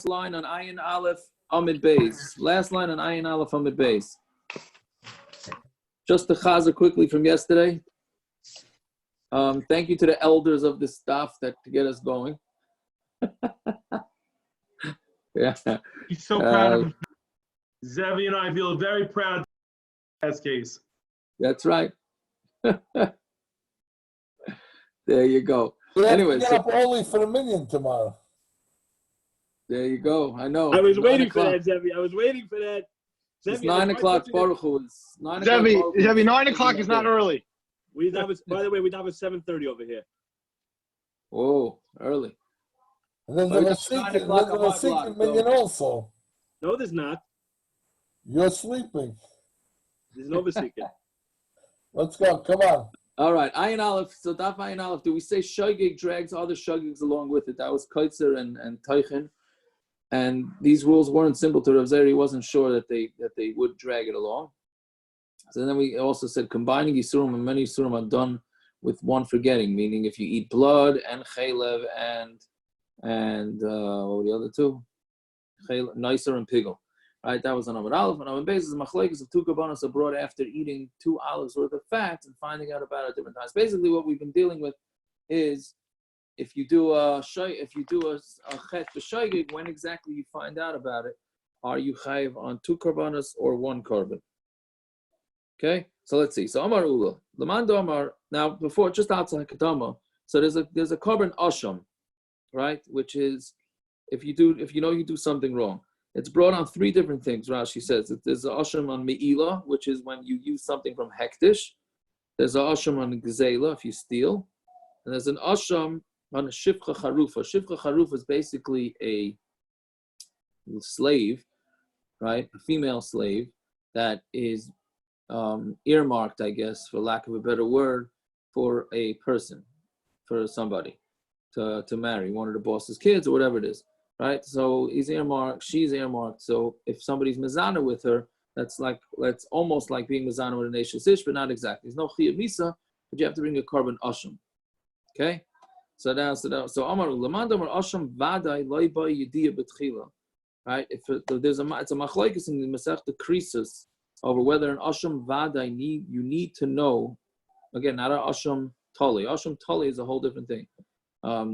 line on Ayin Aleph Amud Beis. Last line on Ayin Aleph Amud Beis. Just the chazer quickly from yesterday. Thank you to the elders of the staff that to get us going. Yeah. He's so proud of Zevi and I feel very proud of that case. That's right. There you go. Anyway, get up early for the minyan tomorrow. There you go. I know. I was waiting for that, Zevi. I was waiting for that. It's 9 o'clock. Baruch Hu. It's 9 o'clock. Zevi, 9 o'clock is not early. By the way, we have a 7:30 over here. Oh, early. And then there's a secret minyan also. No, there's not. You're sleeping. There's no secret. Let's go. Come on. All right. Ayin Aleph. So Daf Ayin Aleph. Do we say shogeg drags other shogegs along with it? That was Kaitzer and Teichen. And these rules weren't simple to Rav Zara. He wasn't sure that they would drag it along. So then we also said combining Yisurim, and many Yisurim are done with one forgetting, meaning if you eat blood and chaylev and what were the other two? Nicer and pigel. Right, that was on Amud Aleph. And on basis of Machlokes of two korbanos are brought after eating 2 olives worth of fat and finding out about it at different times. Basically, what we've been dealing with is if you do a chet b'shoigig, when exactly you find out about it, are you chayiv on 2 korbanos or 1 korban? Okay, so let's see. So Amar Ula, Lamando Amar. Now, before just outside Kadama, so there's a korban asham, right? Which is if you do something wrong. It's brought on 3 different things. Rashi says there's an asham on me'ila, which is when you use something from hektish. There's an asham on gzeila if you steal, and there's an asham on a shifcha charufa. Shifcha charufa is basically a slave, right? A female slave that is earmarked, I guess, for lack of a better word, for a person, for somebody to marry, one of the boss's kids or whatever it is. Right, so he's earmarked, she's earmarked. So if somebody's mizana with her, that's almost like being mizana with a nation ish, but not exactly. There's no chiyuv misa, but you have to bring a korban asham. Okay, so Amar Lamanda Amar asham vaday loy ba yediya betchila. Right, it's a machlokes in the Misasek the krisus over whether an asham vaday you need to know. Again, not an asham tali. Asham tali is a whole different thing.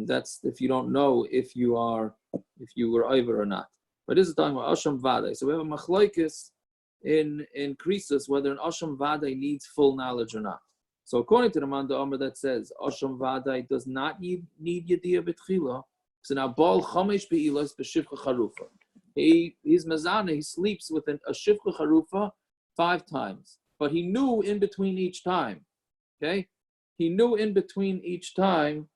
That's if you don't know if you were over or not. But this is talking about asham vade. So we have a machlokes in krisus whether an asham vade needs full knowledge or not. So according to the Manda Amr that says asham vade does not need yediyah betchila. So now bal chamesh be'ilas b'shifcha charufa. He's mazana. He sleeps with a shifcha charufa 5 times, but he knew in between each time. Okay, he knew in between each time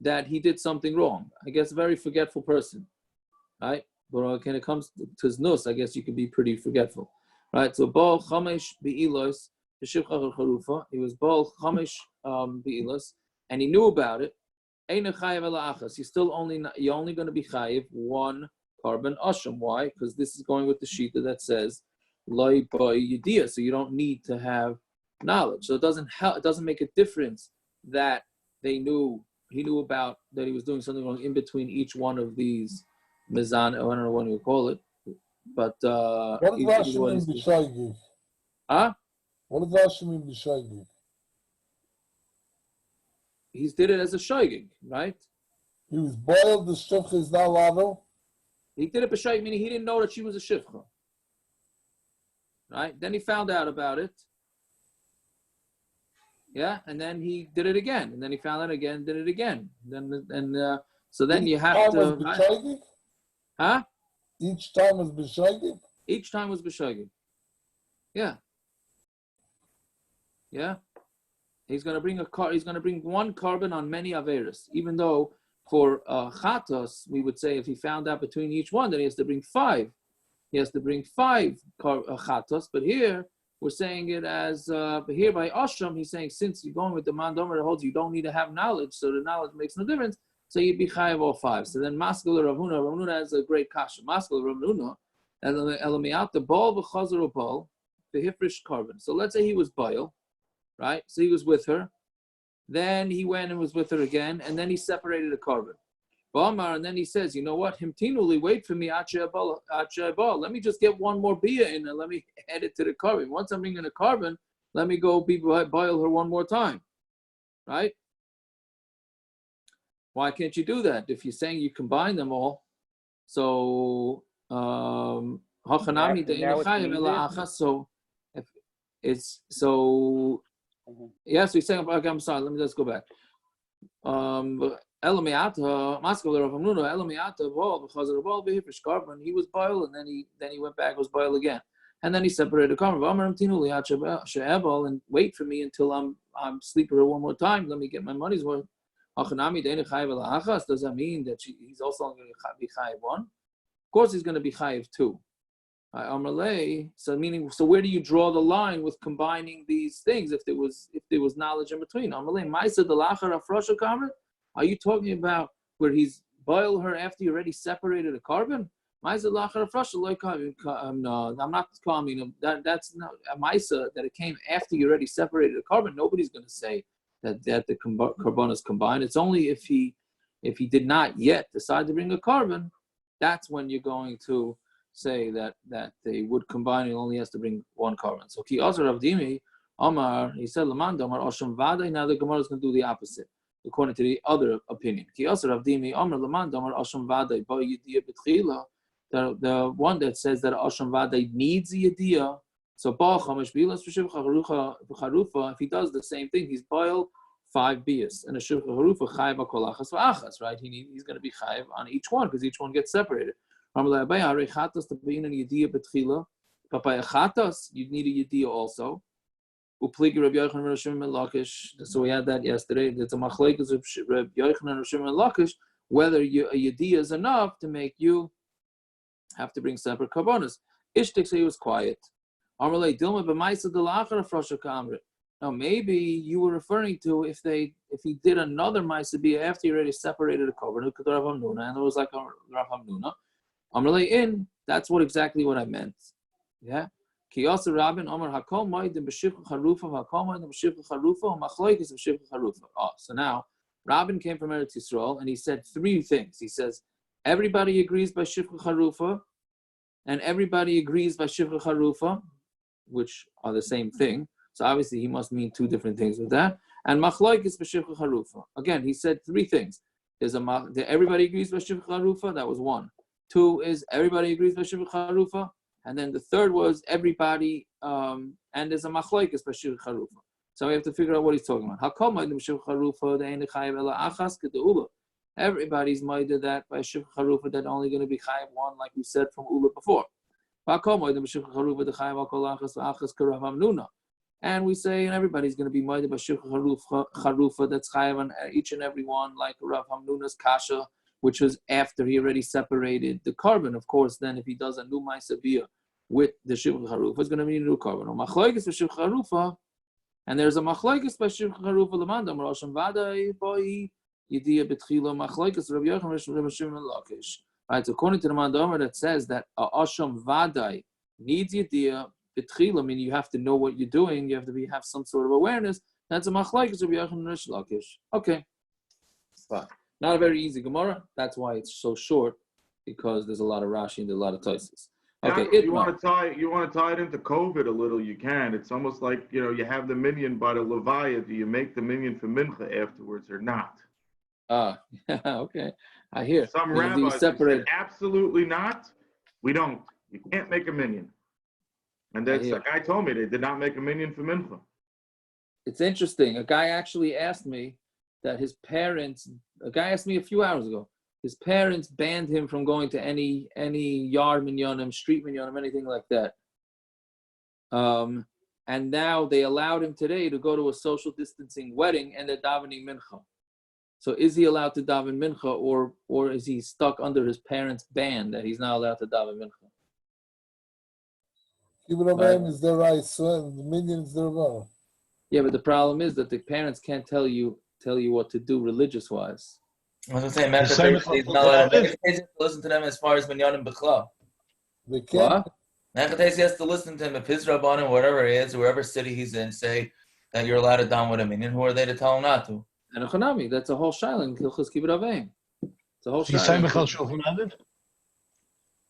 that he did something wrong. I guess a very forgetful person, right? But when it comes to znus, I guess you can be pretty forgetful, right? So bal chamesh be'ilos b'shifcha charufa. He was bal chamesh be'ilos, and he knew about it. Eina chayiv ela achas. You're only going to be chayiv 1 korban asham. Why? Because this is going with the shita that says loy ba yediyah. So you don't need to have knowledge. So it doesn't make a difference that he knew about that he was doing something wrong in between each one of these mizan. I don't know what you call it, but what does Rashi mean b'shoigig? Huh? What does Rashi mean b'shoigig? He did it as a shoigig, right? He was boiled. The shifcha is not allowed. He did it b'shoigig, meaning he didn't know that she was a shifcha, right? Then he found out about it. Yeah, and then he did it again, and then he found out again, did it again. So then you have to. Right? Huh? Each time was b'shoigig? Each time was b'shoigig. Yeah. Yeah. He's going to bring 1 korban on many averos, even though for chatos we would say if he found out between each one, then he has to bring 5. He has to bring 5 chatos, but here. We're saying it as, but here by asham, he's saying since you're going with the mandomer that holds you don't need to have knowledge, so the knowledge makes no difference, so you'd be chayav all 5. So then maskul Rav Huna has a great kasha. Maskul Rav Huna, elamiat the ball v'chazer ball the hifrish korban. So let's say he was bail, right? So he was with her, then he went and was with her again, and then he separated a korban. And then he says, you know what? Himtinuli, wait for me. Let me just get one more bia in and let me add it to the korban. Once I'm bringing a korban, let me go boil her one more time. Right? Why can't you do that? If you're saying you combine them all, so so if it's so yes, we're saying okay, I'm sorry, let me just go back. He was boiled and then he went back, was boiled again. And then he separated the korban. And wait for me until I'm sleeping her one more time. Let me get my money's worth. Does that mean that he's also going to be chayiv one? Of course he's going to be chayiv two. So meaning, so where do you draw the line with combining these things if there was knowledge in between? Are you talking about where he's boiled her after you already separated a korban? No, I'm not calling that's not a maisa that it came after you already separated a korban. Nobody's going to say that the korban is combined. It's only if he did not yet decide to bring a korban, that's when you're going to say that they would combine. He only has to bring one korban. So ki azar of dimi, Omar, he said Laman Omar asham vada. Now the Gemara is going to do the opposite, according to the other opinion. Ki azar of dimi, Omar Laman Omar asham vada. The one that says that asham vada needs the yediyah. So if he does the same thing, he's boiled 5 biyas and a shifcha charufa chayiv akolachas v'achas, right? He's going to be chayiv on each one because each one gets separated. Abaya, you need a yediyah also. So we had that yesterday. It's a Machlokes of Rabbi Yochanan and Rishon and Lakish whether a yediyah is enough to make you have to bring separate korbanos. Ishtik say he was quiet. Now maybe you were referring to if he did another ma'aseh bia after he already separated a korban, and it was like a Rav Hamnuna. That's exactly what I meant. Yeah. So now Rabin came from Eretz Yisroel and he said 3 things. He says everybody agrees by shifcha charufa, and everybody agrees by shifcha charufa, which are the same thing. So obviously he must mean 2 different things with that. And Machlokes b'shifcha charufa. Again, he said 3 things. Everybody agrees by shifcha charufa. That was 1. 2 is everybody agrees by shifcha charufa. And then the 3rd was everybody, and there's a Machlokes by shifcha charufa. So we have to figure out what he's talking about. Everybody's ma'ida that by shifcha charufa that only going to be chayiv 1, like we said from Ula before. And we say, and everybody's going to be ma'ida by shifcha charufa that's chayiv on each and every one, like Rav Hamnuna's kasha, which was after he already separated the korban. Of course, then if he does a new ma'aseh bia with the shifcha charufa, it's going to be a new korban. Machlokes by shifcha charufa, and there's a machlokes by shifcha charufa l'mandam rosham vadai boi yediyah betchila machlokes Rabbi Yochanan Rabbi Shimon and Lakish. Right, so according to the mandamar that says that asham vadai needs yediyah betchila, meaning you have to know what you're doing, you have to have some sort of awareness. That's a machlokes Rabbi Yochanan and Lakish. Okay, fine. Not a very easy Gemara. That's why it's so short, because there's a lot of Rashi and a lot of Tosfos. Okay, if you want to tie it into COVID a little, you can. It's almost like, you have the minyan by the levaya. Do you make the minyan for mincha afterwards or not? Okay. I hear. Some rabbis said absolutely not. We don't. You can't make a minyan. And that's a guy told me they did not make a minyan for mincha. It's interesting. A guy actually asked me that a guy asked me a few hours ago, his parents banned him from going to any yard minyanim, street minyanim, anything like that. And now they allowed him today to go to a social distancing wedding and they're davening mincha. So is he allowed to daven mincha, or is he stuck under his parents' ban that he's not allowed to daven mincha? Kibbutz is the right, so the minyan is the wrong. Yeah, but the problem is that the parents can't tell you what to do religious-wise. I was going to say, he's not allowed to listen to them as far as minyanim b'chla. They can't. Mechates has to listen to him if his rabbanim, wherever he is, wherever city he's in, say that you're allowed to daven with a minyan. Who are they to tell him not to? And a chanami, that's a whole shayla in Hilchos Kibbutz Avim. It's a whole He's saying Michal Shulchan added?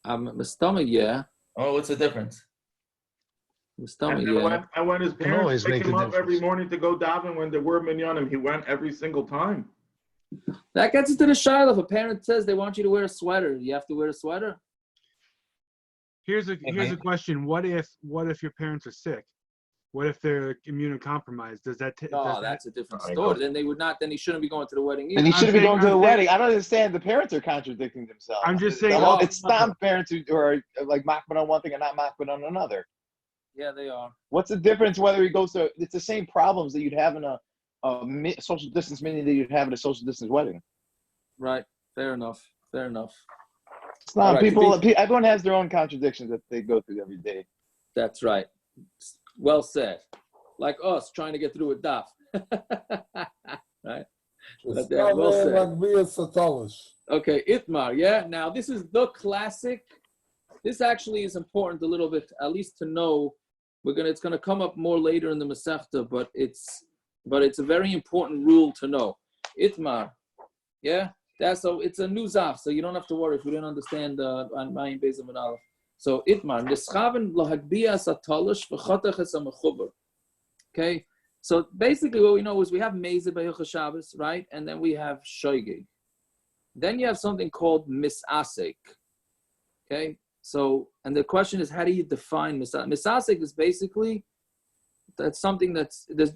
My stomach, yeah. Oh, what's the difference? My stomach, And then yeah. when his Can always parents picked make him a up every difference. morning to go daven when there were minyanim, he went every single time. That gets into the shiloh. If a parent says they want you to wear a sweater, you have to wear a sweater. Here's a question. What if your parents are sick? What if they're immunocompromised? Does that No, that's a different story. Then they would not. Then he shouldn't be going to the wedding either. And he I'm shouldn't be saying- going to I'm the saying- wedding. I don't understand. The parents are contradicting themselves. I'm just saying- It's some parents who are like makbid on one thing and not makbid on another. Yeah, they are. What's the difference whether he goes to? It's the same problems that you'd have in a social distance meeting that you'd have at a social distance wedding. Right. Fair enough. Fair enough. It's not All right, everyone has their own contradictions that they go through every day. That's right. Well said. Like us trying to get through a daf. Right? It's Yeah, well said. like me as a talish. Okay, Itmar, yeah. Now this is the classic. This actually is important a little bit, at least to know. It's gonna come up more later in the Masechta, but it's a very important rule to know. Itmar, yeah. It's a new zaf, so you don't have to worry if you didn't understand on Mayin Beis Amud Aleph. So Itmar, nischaven lahagbiya satalish v'chatach es hamechuber. Okay, so basically what we know is we have Mezid by Hilchos Shabbos, right, and then we have Shoigig. Then you have something called Misasek. Okay, so and the question is, how do you define Misasek? Misasek is basically that's something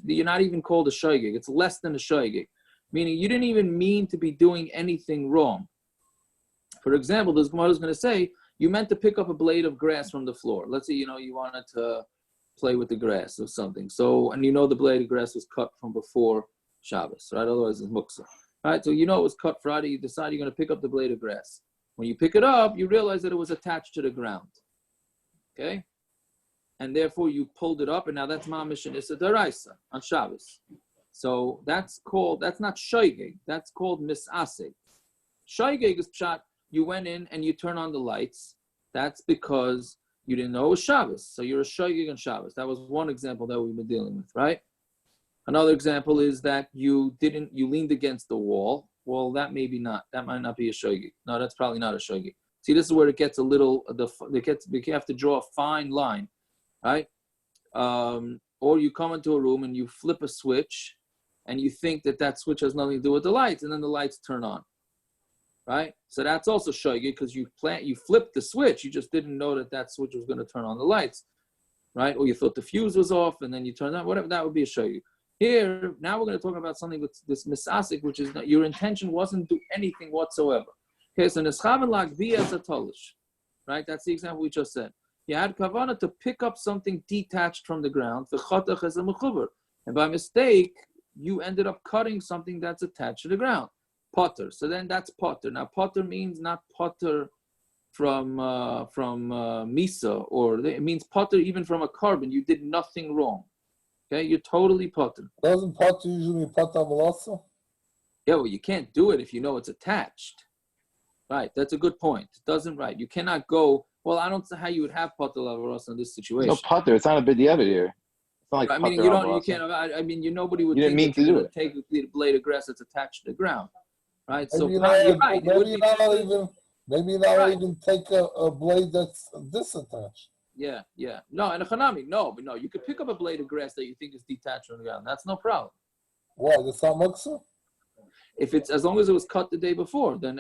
you're not even called a Shoigig. It's less than a Shoigig. Meaning you didn't even mean to be doing anything wrong. For example, the Gemara is going to say, you meant to pick up a blade of grass from the floor. Let's say, you wanted to play with the grass or something. So, and the blade of grass was cut from before Shabbos, right? Otherwise it's muksa. Right? So it was cut Friday, you decide you're going to pick up the blade of grass. When you pick it up, you realize that it was attached to the ground. Okay? And therefore you pulled it up, and now that's mamish and issa daraisa on Shabbos. So that's not shoigig, that's called misasek. Shoigig is pshat, you went in and you turn on the lights. That's because you didn't know it was Shabbos. So you're a shoigig on Shabbos. That was one example that we've been dealing with, right? Another example is that you leaned against the wall. Well, that might not be a shoigig. No, that's probably not a shoigig. See, this is where it gets a little, you have to draw a fine line, right? Or you come into a room and you flip a switch, and you think that switch has nothing to do with the lights, and then the lights turn on, right? So that's also shoigig because you flipped the switch, you just didn't know that switch was going to turn on the lights, right? Or you thought the fuse was off, and then you turned on, whatever, that would be a shoigig. Here, now we're going to talk about something with this misasek, which is that your intention wasn't to do anything whatsoever. Okay, so neschaven lagvia as a tolish, right? That's the example we just said. You had kavana to pick up something detached from the ground, v'chatach as a mechuber, and by mistake, you ended up cutting something that's attached to the ground. Potter. So then that's potter. Now potter means not potter from misa, or it means potter even from a korban. You did nothing wrong. Okay, you're totally potter. Doesn't potter usually potter also? Yeah, well, you can't do it if you know it's attached. Right, that's a good point. It doesn't, right. You cannot go, well, I don't see how you would have potter lavaros in this situation. No potter. It's not a bidiyevit here. It's not like I mean, nobody would You didn't mean think to that you do would it. take a blade of grass that's attached to the ground. Right, so Maybe you're right. Maybe not even take a blade that's disattached. Yeah. No, and a chanami, no, you could pick up a blade of grass that you think is detached from the ground. That's no problem. Why? That's not muksa? If it's, as long as it was cut the day before, then,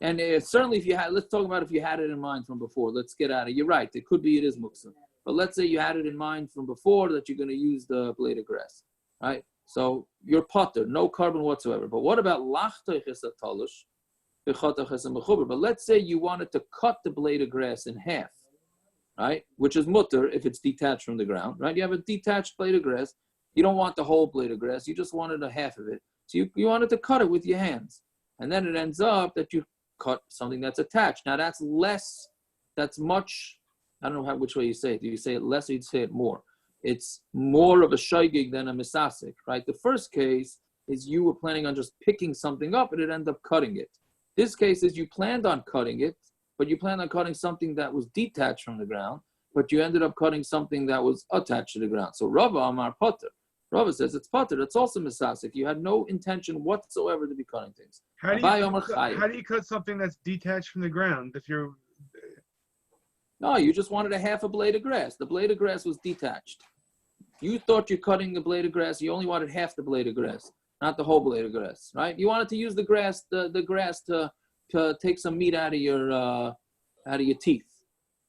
and certainly let's talk about if you had it in mind from before. Let's get out of it. You're right. It could be it is muksa. But let's say you had it in mind from before that you're going to use the blade of grass, right? So you're potter, no korban whatsoever. But what about lachtach es hatalish, v'chatach es hamechuber? But let's say you wanted to cut the blade of grass in half, right? Which is mutter if it's detached from the ground, right? You have a detached blade of grass. You don't want the whole blade of grass. You just wanted a half of it. So you wanted to cut it with your hands. And then it ends up that you cut something that's attached. Now that's much, I don't know which way you say it. Do you say it less or you say it more? It's more of a shoigig than a misasek, right? The first case is you were planning on just picking something up and it ended up cutting it. This case is you planned on cutting it, but you planned on cutting something that was detached from the ground, but you ended up cutting something that was attached to the ground. So rava amar potter. Rava says it's potter. It's also misasek. You had no intention whatsoever to be cutting things. How do Abaya you Omer cut, Chayev. how do you cut something that's detached from the ground? If you're No, you just wanted a half a blade of grass. The blade of grass was detached. You thought you're cutting the blade of grass. You only wanted half the blade of grass, not the whole blade of grass, right? You wanted to use the grass to take some meat out of your teeth,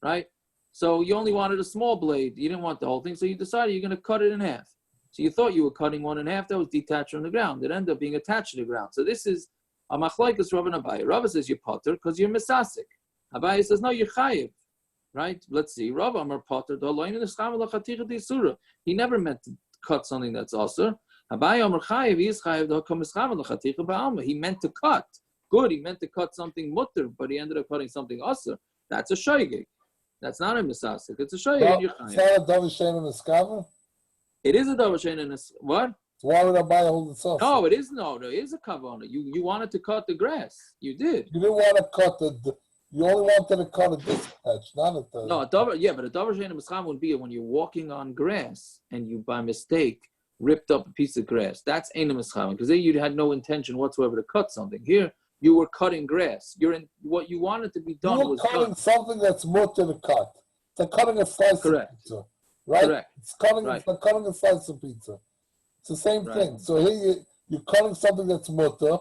right? So you only wanted a small blade. You didn't want the whole thing. So you decided you're going to cut it in half. So you thought you were cutting one in half that was detached from the ground. It ended up being attached to the ground. So this is a Machlokes Rava and Abaya. Rava says you're potter because you're Misasek. Abaya says no, you're chayiv. Right? Let's see. Rava Amar potter. He never meant to cut something that's also. Abaya Amar chayiv. He is chayiv. He meant to cut. Good. He meant to cut something mutter, but he ended up cutting something also. That's a shogeg. That's not a misasek. It's a shogeg. It's not a davar shein and a skava? It is a davar shein and a what? So why would Abaya hold it so? No, it is no. There is a kavana. You wanted to cut the grass. You did. You didn't want to cut you only wanted to cut a dispatch, not a third. No, a davar. Yeah, but a davar shein and mischam would be when you're walking on grass and you by mistake ripped up a piece of grass. That's ein mischam because there you had no intention whatsoever to cut something. Here you were cutting grass. You're in what you wanted to be done You were was cutting done. something that's mutter to cut. It's like cutting a slice Correct. of pizza, right? Correct. It's cutting. Right. It's like cutting a slice of pizza. It's the same Right. thing. So here you're cutting something that's mutter. You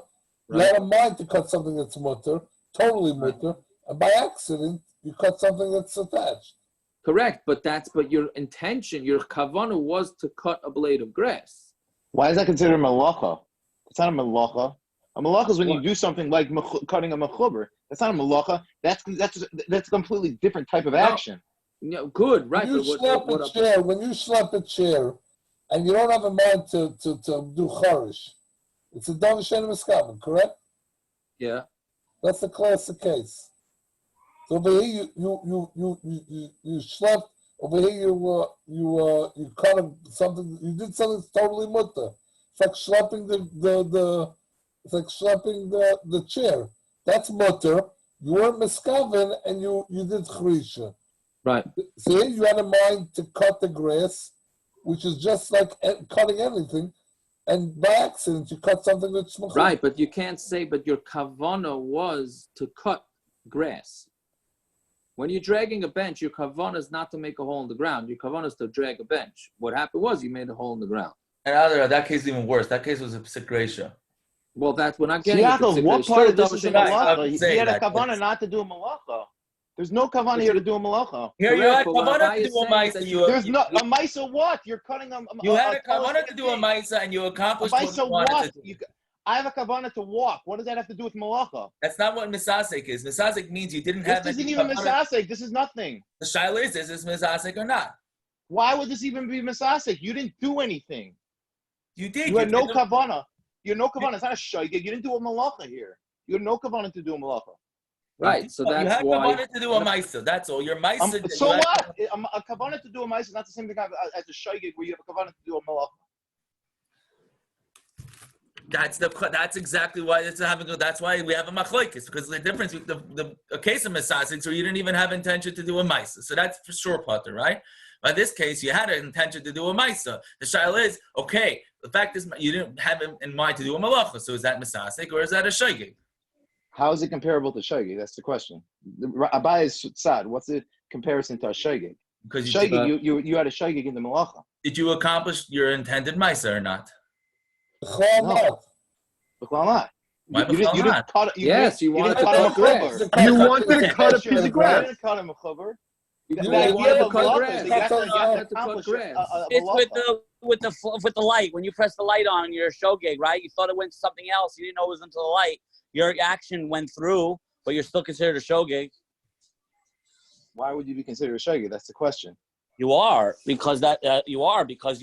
Right. had a mind to cut something that's mutter, totally mutter, and by accident you cut something that's attached. Correct, but your intention, your kavana was to cut a blade of grass. Why is that considered malacha? It's not a malacha. A malacha is when What? you do something like cutting a mechuber. That's not a malacha. That's a completely different type of action. No, good, right? When you But when you slap a chair, and you don't have a mind to do charish, it's a davar shein and miskaven, correct? yeah, That's the classic case. So over here you slapped. Over here you cut something. You did something that's totally mutter. It's like slapping it's like slapping the chair. That's mutter. You weren't miskaven and you did chrisha. right, So here you had a mind to cut the grass, which is just like cutting anything, and by accident you cut something that's mechubed. right. But you can't say. But your kavana was to cut grass. When you're dragging a bench, your kavana is not to make a hole in the ground. Your kavana is to drag a bench. What happened was you made a hole in the ground. And other that case is even worse. That case was a psik ratio. Well, we're not getting. Yaakov, what part of this is a Right, malacha? I'm He saying had a that. kavana not to do a malacha. There's no kavana here to do a malacha. Here you Correct, had but what kavana Abaya to is do a saying is maisa. that There's no a maisa what? You're cutting a You had a tallest kavana to thing do a in maisa, and you A accomplished what maisa you wanted what? to do. I have a kavana to walk. What does that have to do with malacha? That's not what misasek is. Misasek means you didn't This have isn't any even kavana. misasek. This is nothing. The shaila is this misasek or not? Why would this even be misasek? You didn't do anything. You did. You had no did. kavana. You had no kavana. It's not a shogeg. You didn't do a malacha here. You had no kavana to do a malacha. Right, so you that's had why. kavana to do a maisa. That's all. Your maisa. So what? A kavana to do a maisa is not the same thing as a shogeg where you have a kavana to do a malacha. That's exactly why it's having. That's why we have a machlokes, because the difference with a case of misasek where you didn't even have intention to do a maisa. So that's for sure potter, right? By this case, you had an intention to do a maisa. The shaila is okay. The fact is, you didn't have in mind to do a malacha. So is that misasek or is that a shogeg? How is it comparable to shogeg? That's the question. Abaya is tzad. What's the comparison to a shogeg? Because Shogeg, you had a shogeg in the malacha. did you accomplish your intended maisa or not? No. B'chlal not. Why You b'chlal didn't not? cut. Yes, you wanted didn't to cut a cut grass. mechuber. You wanted to cut a piece of You grass. didn't cut a mechuber. You The wanted idea to of cut malacha grass. is that you have to to cut accomplish grass. a It's malacha. with the light. When you press the light on your shogeg, right? You thought it went to something else. You didn't know it was into the light. Your action went through, but you're still considered a shogeg. Why would you be considered a shogeg? That's the question. You are because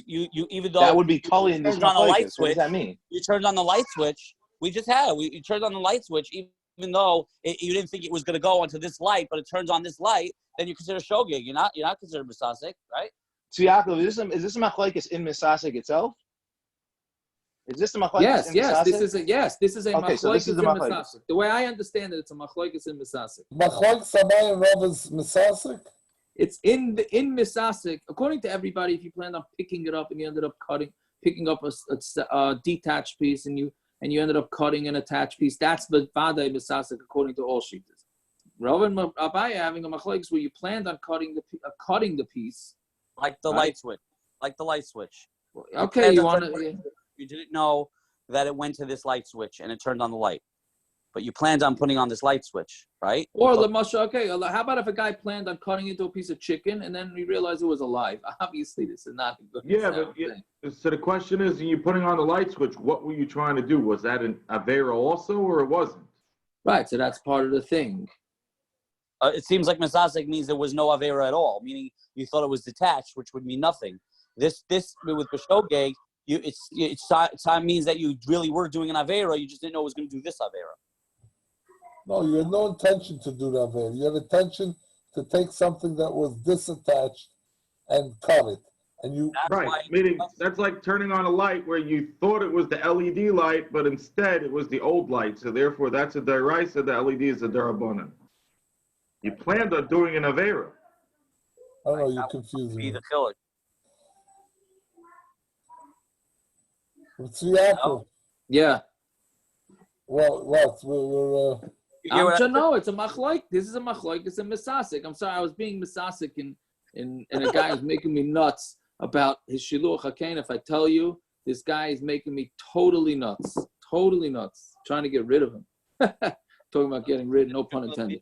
you even though That would be totally in this turned on the light machlokes. What switch. does that mean? You turned on the light switch. We just had you turned on the light switch, even though you didn't think it was going to go onto this light, but it turns on this light. Then you consider shogeg. You're not considered misasek, right? So Yaakov, is this a machlokes in Misasek itself? Is this a machlokes in Yes, Misasek? this is a Okay, so this machlokes is the in machlokes. Misasek. The way I understand it, it's a machlokes in Misasek. Machlokes Abaya and Rava's Misasek? It's in Misasek. According to everybody, if you planned on picking it up and you ended up cutting, picking up a detached piece and you ended up cutting an attached piece. That's the vadai misasek according to all shittas. Rava and abaya having a machlokes where you planned on cutting the piece, like the light switch, Okay, you want to. You didn't know that it went to this light switch and it turned on the light, but you planned on putting on this light switch, right? Or okay, how about if a guy planned on cutting into a piece of chicken and then we realized it was alive? Obviously, this is not a good. So the question is, you putting on the light switch, what were you trying to do? Was that an avera also, or it wasn't? Right, so that's part of the thing. It seems like Misasek means there was no avera at all, meaning you thought it was detached, which would mean nothing. This with B'shogeg, it means that you really were doing an avera, you just didn't know it was going to do this avera. No, you had no intention to do that, man. You had intention to take something that was disattached and cut it. And you meaning that's like turning on a light where you thought it was the LED light, but instead it was the old light. So therefore, that's a deraisa. The LED is a derabanan. You planned on doing an avera. I don't know. You're confusing me. It's the apple. Yeah. Well, what? We're no, it's a machlok. This is a machlok. It's a misasek. I'm sorry, I was being misasek, and a guy was making me nuts about his shiluach hakein. If I tell you, this guy is making me totally nuts, trying to get rid of him. Talking about getting rid, no pun intended.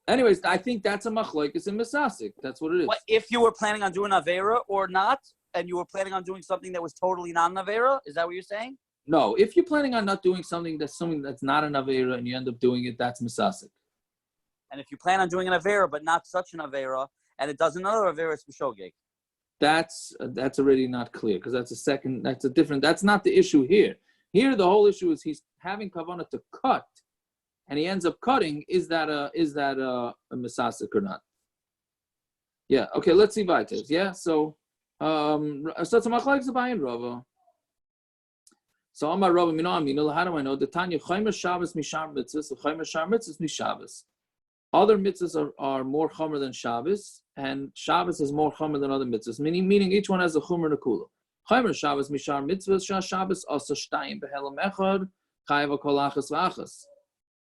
Anyways, I think that's a machlok. It's a misasek. That's what it is. What, if you were planning on doing avera or not, and you were planning on doing something that was totally not an avera, is that what you're saying? No, if you're planning on not doing something that's not an avera and you end up doing it, that's misasek. And if you plan on doing an avera but not such an avera, and it does another avera, it's b'shogeg. That's already not clear because that's not the issue here. Here the whole issue is he's having kavanah to cut, and he ends up cutting. Is that a misasek or not? Yeah. Okay. Let's see Vaites. Yeah. So it's a machlokes abaya and rava. So Amar Rava Minam, how do I know? The Tanya Chumra of Shabbos mishar mitzvos, Chumra of Shabbos mitzvos mishabbos. Other mitzvos are more chomer than Shabbos, and Shabbos is more chomer than other mitzvos. Meaning each one has a chomer nekula. Chumra of Shabbos mishar mitzvos, Shabbos also shtayim behelam echad chayav kol achas v'achas.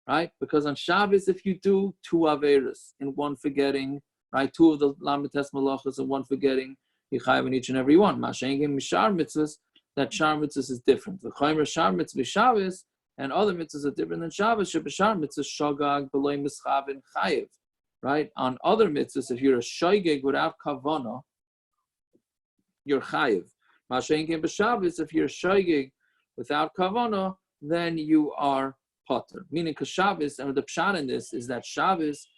Right? Because on Shabbos, if you do two averos in one forgetting, right, two of the lamites malachas in one forgetting, you chayav in each and every one. Mashengim mishar mitzvos. That shar mitzvahs is different. The chaymer shar mitzvah Shabbos and other mitzvahs are different than Shabbos. Shar mitzvah shogag b'loy mischav and chayiv. Right? On other mitzvahs, if you're a shoygeg without kavana, you're chayiv. Mashenkin b'Shabbos, if you're a shoygeg without kavana, then you are potter. Meaning, because Shabbos, and the pshat in this is that Shabbos,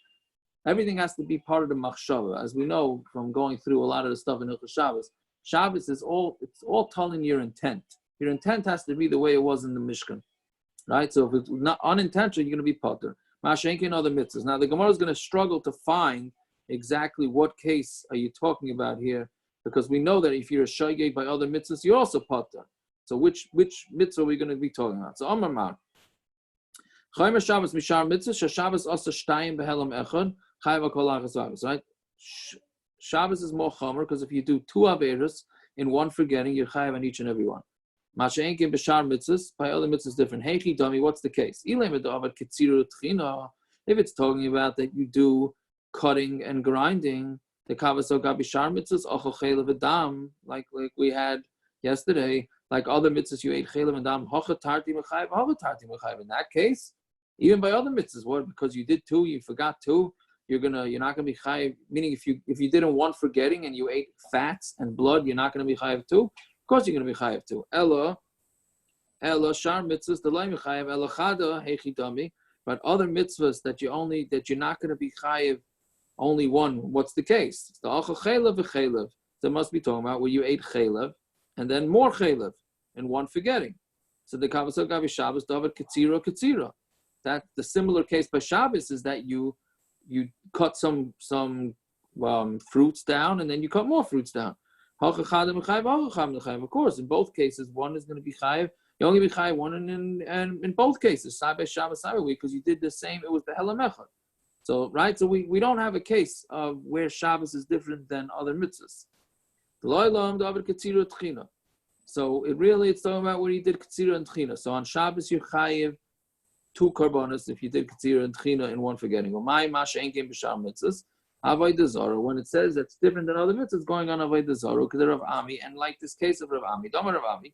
everything has to be part of the machshava. As we know from going through a lot of the stuff in Hilchos Shabbos, Shabbos is all telling your intent. Your intent has to be the way it was in the Mishkan, right? So if it's not unintentional, you're going to be potter. Mashenkin other mitzvahs. Now the Gemara is going to struggle to find exactly what case are you talking about here, because we know that if you're a shoygeg by other mitzvahs, you're also potter. So which mitzvah are we going to be talking about? So Amar Mar. Chaymer Shabbos mishar mitzvah. Shabbos also shtayim behelam echad chayav kol achas v'achas. Right? Shabbos is more chomer because if you do two averos in one forgetting, you're chayav on each and every one. Masha'enkin b'shar mitzvahs, by other mitzvahs different. Heichi dami, what's the case? If it's talking about that you do cutting and grinding, the kavaso gabi shar mitzvahs, ochel chelev adam, like we had yesterday, like other mitzvahs, you ate chelev and dam, hocha tarti mechayev, hocha tarti mechayev. In that case, even by other mitzvahs, what? Because you did two, you forgot two. You're not gonna be chayiv. Meaning, if you did in one forgetting and you ate fats and blood, you're not gonna be chayiv too. Of course, you're gonna be chayiv too. Ella shar mitzvahs the loy mechayiv ella chada heichi dami. But other mitzvahs that you're not gonna be chayiv only one. What's the case? It's the achal chelev v'chelev. That must be talking about where you ate chelev and then more chelev in one forgetting. So the kavasot gavi Shabbos davar katsira. That the similar case by Shabbos is that you cut some fruits down, and then you cut more fruits down. Of course, in both cases, one is going to be chayiv. You only be chayiv one, and in both cases, side by Shabbos, side by week, because you did the same. It was the helam echad. So right, so we don't have a case of where Shabbos is different than other mitzvahs. So it's talking about when he did Katsira and Tchina. So on Shabbos you're chayiv 2 korbanos if you did Katsira and Tchina in one forgetting. Avoda Zara, when it says that's different than other mitzvahs going on Avoda Zara, because they're of Ami, and like this case of Rav Ami, Damar Rav Ami,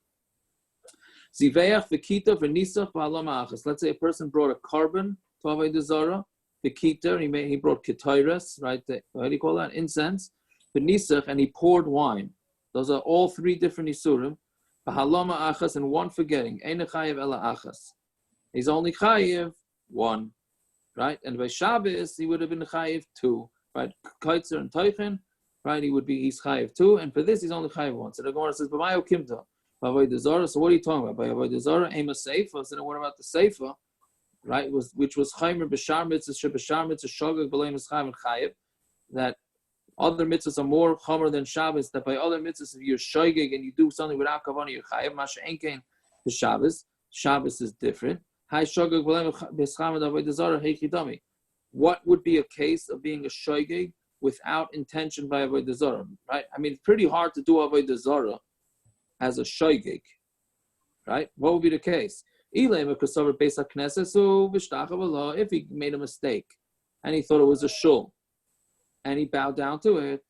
Ziveach v'kita v'nisach b'alam achas. Let's say a person brought a korban to Avoda Zara, v'kita, he brought ketairas, right? How do you call that? Incense, v'nisach, and he poured wine. Those are all 3 different isurim. B'halama achas, and one forgetting. Ein chayiv ela achas. He's only chayiv 1, right? And by Shabbos he would have been chayiv 2. Right, kaitzer and teichen, right? He's chayiv 2, and for this he's only chayiv 1. So the Gemara says, "B'mayo kimta, b'avoda Zara." So what are you talking about? By avoda Zara, ema seifa. So then what about the seifa, right? Which was chaymer b'shar mitzvah, b'shar mitzvah shogeg b'leim eschayim and chayiv. That other mitzvahs are more chomer than Shabbos. That by other mitzvahs, if you're shogeg and you do something without kavanah, you're chayiv. Masha enkein the Shabbos. Shabbos is different. Hay shogeg b'leim eschayim and avoda Zara heichidami. What would be a case of being a shoygeg without intention by avoda Zara, right? I mean, it's pretty hard to do avoda Zara as a shoygeg, right? What would be the case? If he made a mistake and he thought it was a shul and he bowed down to it,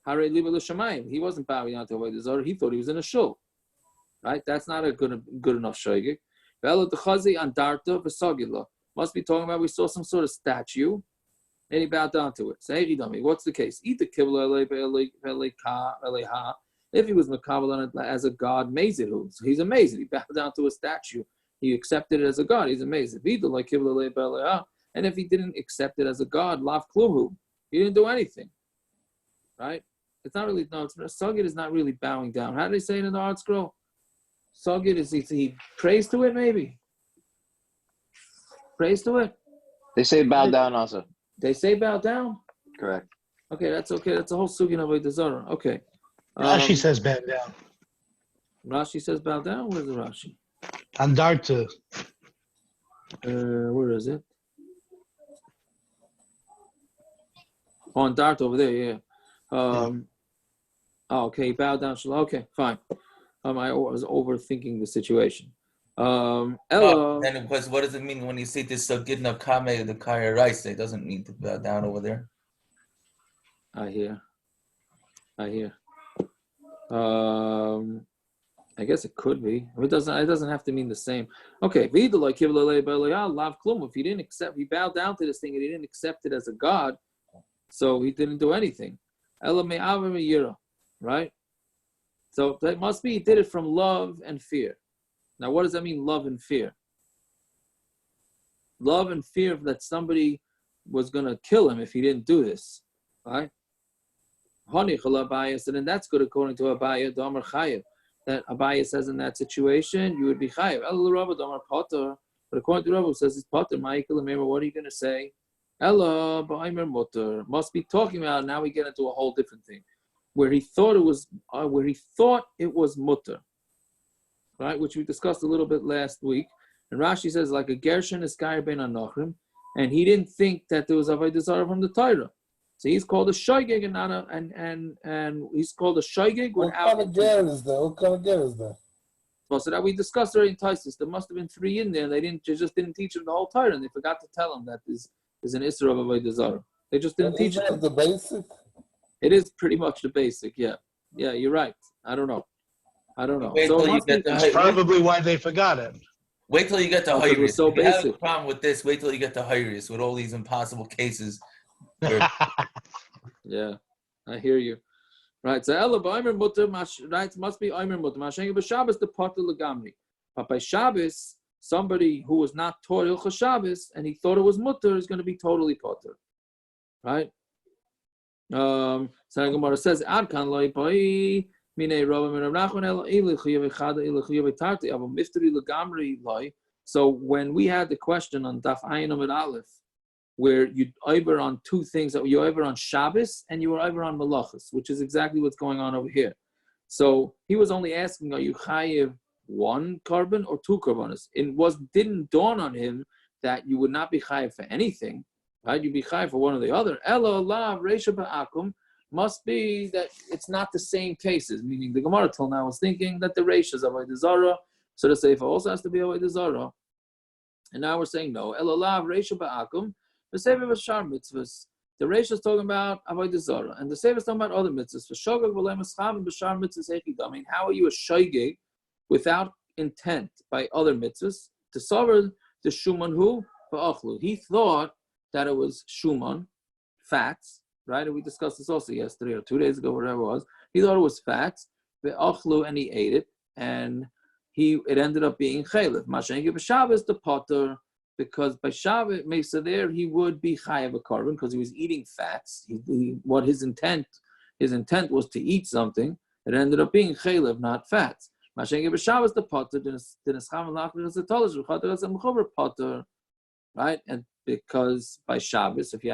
he wasn't bowing down to avoda Zara, he thought he was in a shul, right? That's not a good enough shoygeg. Must be talking about we saw some sort of statue and he bowed down to it. Say, what's the case? If he was makabel on it as a god, Mezidu, so he's amazed. He bowed down to a statue. He accepted it as a god. He's amazed. And if he didn't accept it as a god, lav kluhu, he didn't do anything. Right? It's not really, Sogit is not really bowing down. How do they say it in the Art Scroll? Sogit is he prays to it, maybe? Praise to it. They say bow down also. They say bow down? Correct. Okay, that's okay. That's a whole sugin of avoda Zara. Okay. Rashi says bow down. Rashi says bow down? Where's the Rashi? Andarta. Where is it? Oh, Andarta over there, yeah. Oh, okay, bow down. Okay, fine. I was overthinking the situation. And because what does it mean when you say this Sagidna Kame the Kaya Rice? It doesn't mean to bow down over there. I hear. I guess it could be. It doesn't have to mean the same. Okay. If he didn't accept, he bowed down to this thing and he didn't accept it as a god, so he didn't do anything. Right? So that must be he did it from love and fear. Now, what does that mean, love and fear? Love and fear that somebody was going to kill him if he didn't do this, right? So then that's good according to abaya, damar chayev. That abaya says in that situation, you would be chayev. But according to Rava, who says it's potter, what are you going to say? Ella, ba'aymer mutter. Must be talking about, now we get into a whole different thing. Where he thought it was mutter. Right, which we discussed a little bit last week, and Rashi says like a Gershon is Kair ben Anochrim, and he didn't think that there was avoda Zara from the Torah, so he's called a shoygeg and not and he's called a shoygeg without. What kind of ger is there? What kind of ger is there? Well, so that we discussed already in Taisus, there must have been 3 in there, and they just didn't teach him the whole Torah, and they forgot to tell him that there's an Isra of avoda Zara. They just didn't teach him the basic. It is pretty much the basic, yeah, you're right. I don't know. That's probably why they forgot it. Wait till you get to Hayris. So if you have a problem with this, wait till you get to Hayris with all these impossible cases. Yeah, I hear you. Right, so Ella b'aymer mutter, right, must be aymer mutter. Mashengi b'Shabbos the potter legamri. But by Shabbos, somebody who was not taught Hilchos Shabbos and he thought it was mutter is going to be totally potter. Right? So the Gemara says, Ad kan loy b'ay. So when we had the question on Daf Ayin Amud Aleph, where you over on 2 things, that you over on Shabbos and you were over on Malachos, which is exactly what's going on over here. So he was only asking, are you chayiv 1 korban or 2 korbanos? It didn't dawn on him that you would not be chayiv for anything, right? You'd be chayiv for one or the other. Elo lav reisha ba'akum. must be that it's not the same cases. Meaning the Gemara till now was thinking that the Reish is avoda Zara, so the Seifa also has to be avoda Zara. And now we're saying no. Elolav Reisha ba'akum, the Seifa b'shar mitzvos. The Reish is talking about avoda Zara, and the Seifa is talking about other mitzvos. For shogeg v'lem escham b'shar mitzvos hechidam. I mean, how are you a shogeg without intent by other mitzvos? To sover the shuman hu ba'achlu. He thought that it was shuman, fats, right? And we discussed this also yesterday or 2 days ago, whatever it was. He thought it was fats, ba'achlu, and he ate it, and it ended up being chaylev. Mashengi b'Shabbos the potter, because by Shabbat Mesa there he would be chayav a korban because he was eating fats. What his intent was to eat something. It ended up being chaylev, not fats. Mashengi b'Shabbos the potter, potter, right? And because by Shabbos, if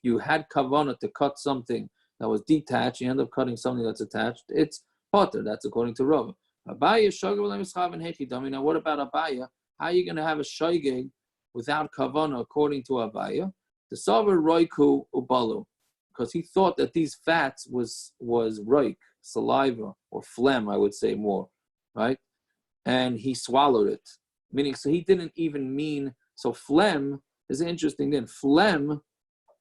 you had kavanah to cut something that was detached, you end up cutting something that's attached. It's potter. That's according to rava. Abaya shogeg and hechidami. Now, what about abaya? How are you going to have a shogeg without kavanah according to abaya? The savar roiku ubalu, because he thought that these fats was roik, saliva or phlegm, I would say more, right? And he swallowed it, meaning so he didn't even mean. So phlegm is interesting. Then phlegm,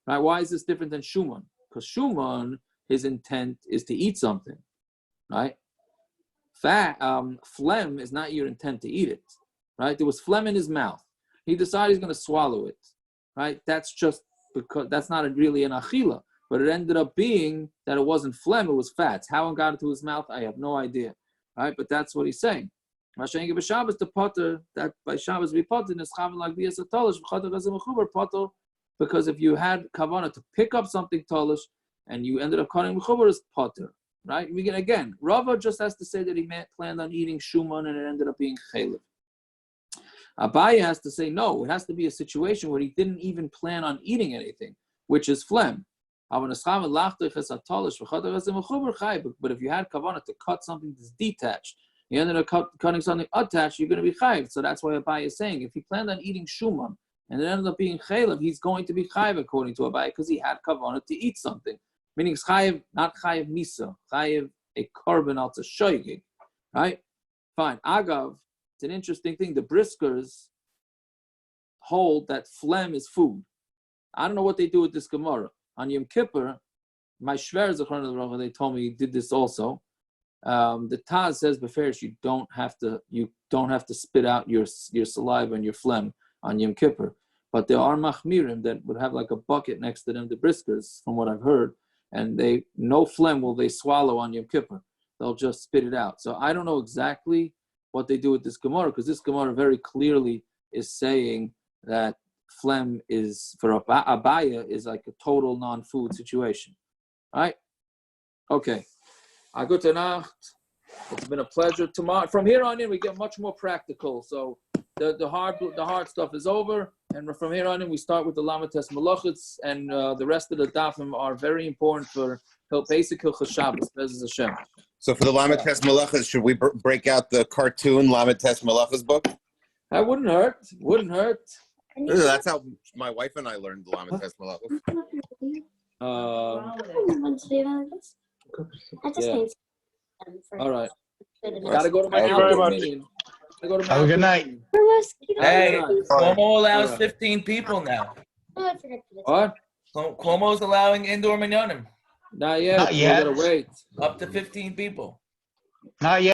right? Why is this different than shuman? Because shuman, his intent is to eat something, right? Phlegm is not your intent to eat it, right? There was phlegm in his mouth. He decided he's going to swallow it, right? That's just because that's not really an achila, but it ended up being that it wasn't phlegm, it was fats. How it got into his mouth, I have no idea, right? But that's what he's saying. Mashengi b'Shabbos the potter, that by Shabbos we potter is chaven like the tolish v'chater as a mechuber potter, because if you had kavanah to pick up something tolish and you ended up cutting mechuber is potter. Right? We can again. Rava just has to say that he planned on eating shuman and it ended up being chaylev. Abaya has to say no. It has to be a situation where he didn't even plan on eating anything, which is phlegm. But if you had kavanah to cut something that's detached, you ended up cutting something attached, you're going to be chayv. So that's why Abaya is saying if he planned on eating shuman and it ended up being chaylev, he's going to be chayv according to Abaya because he had kavanah to eat something. Meaning it's chayiv, not chayiv misa, chayiv a korban also shoygig, right? Fine. Agav, it's an interesting thing. The briskers hold that phlegm is food. I don't know what they do with this Gemara. On Yom Kippur, my shver Zechron of the Rava, they told me he did this also. The Taz says beferish you don't have to spit out your saliva and your phlegm on Yom Kippur. But there are machmirim that would have like a bucket next to them, the briskers, from what I've heard. And no phlegm will they swallow on Yom Kippur. They'll just spit it out. So I don't know exactly what they do with this Gemara, because this Gemara very clearly is saying that phlegm is, for abaya, is like a total non-food situation. All right? Okay. Gute Nacht. It's been a pleasure. Tomorrow, from here on in, we get much more practical. So the hard stuff is over, and from here on in, we start with the Lamates Malachits, and the rest of the dafim are very important for basic Hilchos Shabbos. Bezos Hashem. So for the Lamates Malachas, should we break out the cartoon Lamates Malachas book? That wouldn't hurt. Wouldn't hurt. That's how my wife and I learned the Lamates Malachas. Yeah. All right. Gotta go to my Thank you very much. meeting. Have a good night. Hey, Cuomo allows 15 people now. What? Cuomo's allowing indoor minyanim. Not yet. Not yet. We gotta wait. Up to 15 people. Not yet.